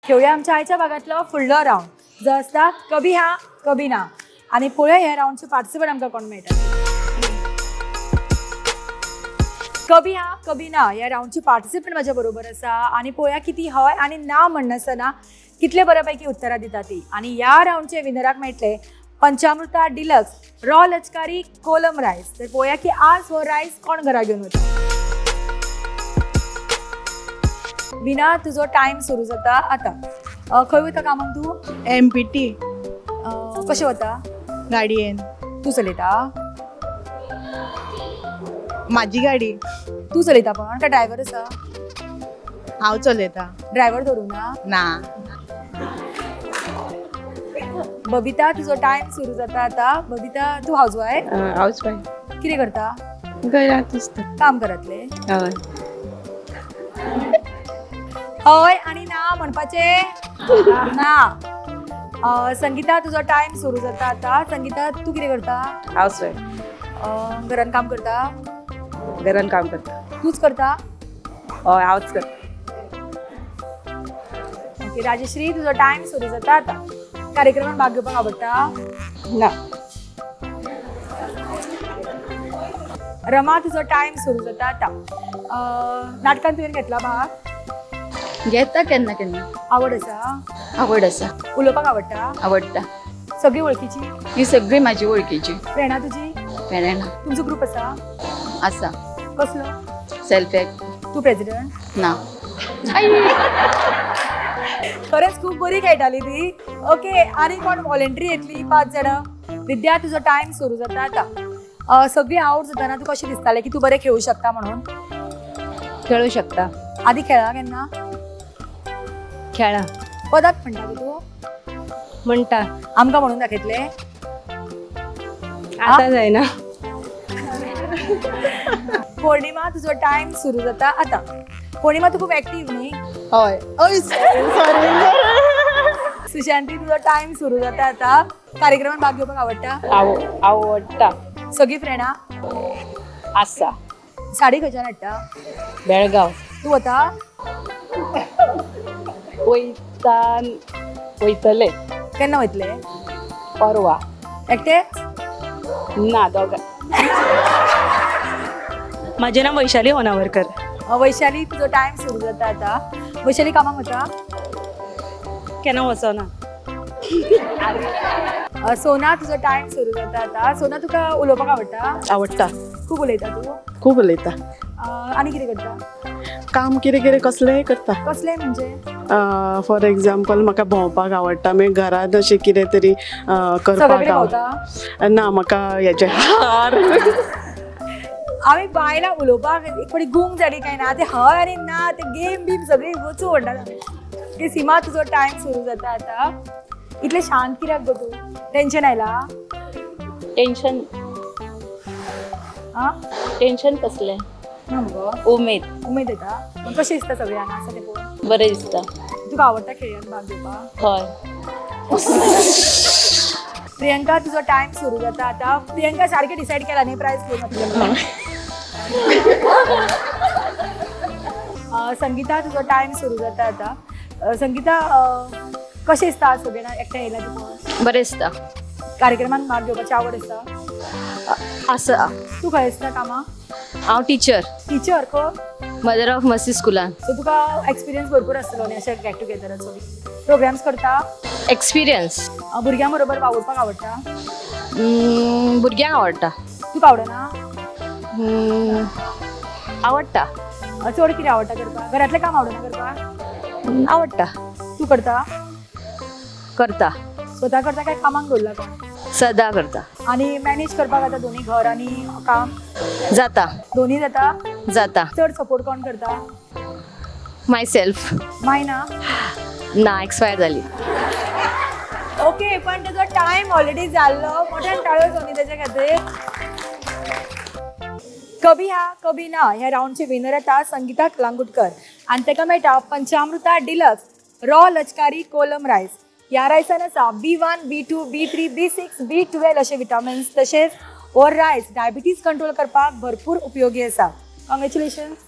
खेळूया आमच्या आईच्या भागातलं फुडलो राऊंड जो आसता कभी हा कभी ना. आणि पळोवया ह्या राऊंडचे पार्टिसिपंट आमकां कोण मेळटा. कभी हा कभी ना ह्या राऊंडची पार्टिसिपंट माझ्या बरोबर आसा आणि पळोवया की ती हय आनी ना म्हणनासतना कितले बऱ्यापैकी उत्तरां दिता ती. आणि ह्या राऊंडचे विनराक मेळटले पंचामृता डिलक्स रॉ लचकारी कोलम रायस. तर पळोवया की आज हो रायस कोण घरा घेऊन वता. विना तुझो टाइम सुरू जाता आता. खंय वता कामाक तू. MPT कशें वता. गाडयेन. तू चलयता. माझी गाडी. तू चलयता पण काय ड्रायव्हर आसा. हांव चलयता. ड्रायव्हर धरूं ना. ना. बबिता तुझो टाइम सुरू जाता आता. बबिता तू हाऊसवाईफ. हाऊसवाईफ. कितें करता. घरात असता. काम घरातले. हय. हय आणि ना म्हणपाचे ना. संगीता तुझो टाइम सुरू जाता आता. संगीता तू कितें करता. हाऊसवाईफ. घरान काम करता. घरान काम करता. तूच करता. हय हांवच करता. ओके. राजश्री तुझो टाइम सुरू जाता आता. कार्यक्रमात भाग घेवपाक आवडटा. ना. रमा तुझो टाइम सुरू जाता आता. नाटकांत तुवें घेतला भाग. घेता केन्ना केन्ना. आवड आसा. आवड आसा. उलोवपाक आवडटा. आवडटा. सगळी वळखीची. ही सगळी माझी वळखीची फ्रेंडा तुजी. फ्रेंडां तुमचो ग्रुप आसा. आसा. कसलो. सेल्फ हेल्प तू प्रेसिडेंट. ना. खरेंच खूप बरी खेळटाली ती. ओके. आणि कोण व्हॉलेंटरी येतली 5 जाणां. विद्या तुझो टाइम सुरू जाता आता. सगळी आवड जाताना तू कशें दिसतालें की तू बरें खेळू शकता म्हणून. खेळू शकता. आधी खेळा केन्ना. खेळा पदाक म्हणटा तू. म्हणटा. आमकां म्हणून दाखयतले. आता जायना. पौर्णिमा तुझो टाइम सुरू जाता आता. पौर्णिमा तू खूप ऍक्टिव्ह न्ही. हय. ओय सॉरी. सुशांती तुझो टाइम सुरू जाता आता. कार्यक्रमात भाग घेवपाक आवडटा. आवडटा. सगळी फ्रेंडा. आसा. साडी खंयच्यान हाडटा. बेळगांव. तू वता. वयतले. केन्ना वयतले. परवा. एकटे. ना दोगां. माझे नाव वैशाली होनावरकर. वैशाली तुझो टाइम सुरू जाता आता. वैशाली कामाक वता. केन्ना वचना. सोना तुझो टाइम सुरू जाता आता. सोना तुका उलोवपाक आवडटा. आवडटा. खूप उलयता तू. खूब उलयता. आनी कितें करता. काम कितें कितें कसलेंय करता. कसलें म्हणजे. फॉर एग्जाम्पल म्हाका भोंवपाक आवडटा. मागीर घरांत अशें कितें तरी सगळे करपाक कडेन आवडटा. भोंवता. ना म्हाका हेजे आमी बायलां उलोवपाक एक फावटी गूंग जाली काय ना. ते हय आनी ना ते गेम बीम सगळी वचूं म्हणटा. ती सीमा तुजो टाइम सुरू जाता आता. इतले शांत कित्याक गो तू. टेन्शन आयला. टेन्शन. टेन्शन कसलें. ना मगो. उमेद. उमेद येता. मग कशें दिसता सगळें हांगा आसा तें पळोवन. बरें दिसता. तुका आवडटा खेळांत भाग घेवपाक. हय. प्रियंका तुजो टाइम सुरू जाता आता. प्रियंका सारकें डिसायड केला न्ही प्रायज घेवन. संगीता तुजो टाइम सुरू जाता आता. संगीता कशें दिसता आज सगळें एकठांय येयला तुका. बरें दिसता. कार्यक्रमांत भाग घेवपाची आवड आसा. आसा. तू खंय आसता कामां. हांव टिचर. टिचर को. मदर ऑफ मसी स्कुलान. सो तुका एक्सपिरियन्स भरपूर आसतलो न्ही अशें गेट टुगेदराचो. प्रोग्राम्स करता. एक्सपिरियन्स. भुरग्यां बरोबर वावुरपाक आवडटा. भुरग्यांक आवडटा. तुका आवडना. आवडटा. चड कितें आवडटा करपाक. घरातलें काम आवडना करपाक. आवडटा. तू करता. करता. स्वता करता काय कामाक दवरला कोण. सदां करता. आणि मॅनेज करपाक जाता दोन्ही घर आणि काम. जाता. दोन्ही जाता. जाता. चड सपोर्ट कोण करता. माय सेल्फ. मायना. ना एक्सपायर जाली. ओके. पण त्याचा टाइम ऑलरेडी जाल्लो. मोठ्यान टाळ्यो जावनी त्याच्या खातीर. कभी हा कभी ना ह्या राऊंडचे विनर येता संगीता कलांगुटकर. आणि ताका मेळटा पंचामृता डिलक्स रॉ लचकारी कोलम रायस. ह्या रायसान आसा B1, B2, B3, B6, B12 अशे विटामिन्स. तशेंच हो रायस डायबिटीज कंट्रोल करपाक भरपूर उपयोगी आसा. कॉंग्रॅच्युलेशन्स.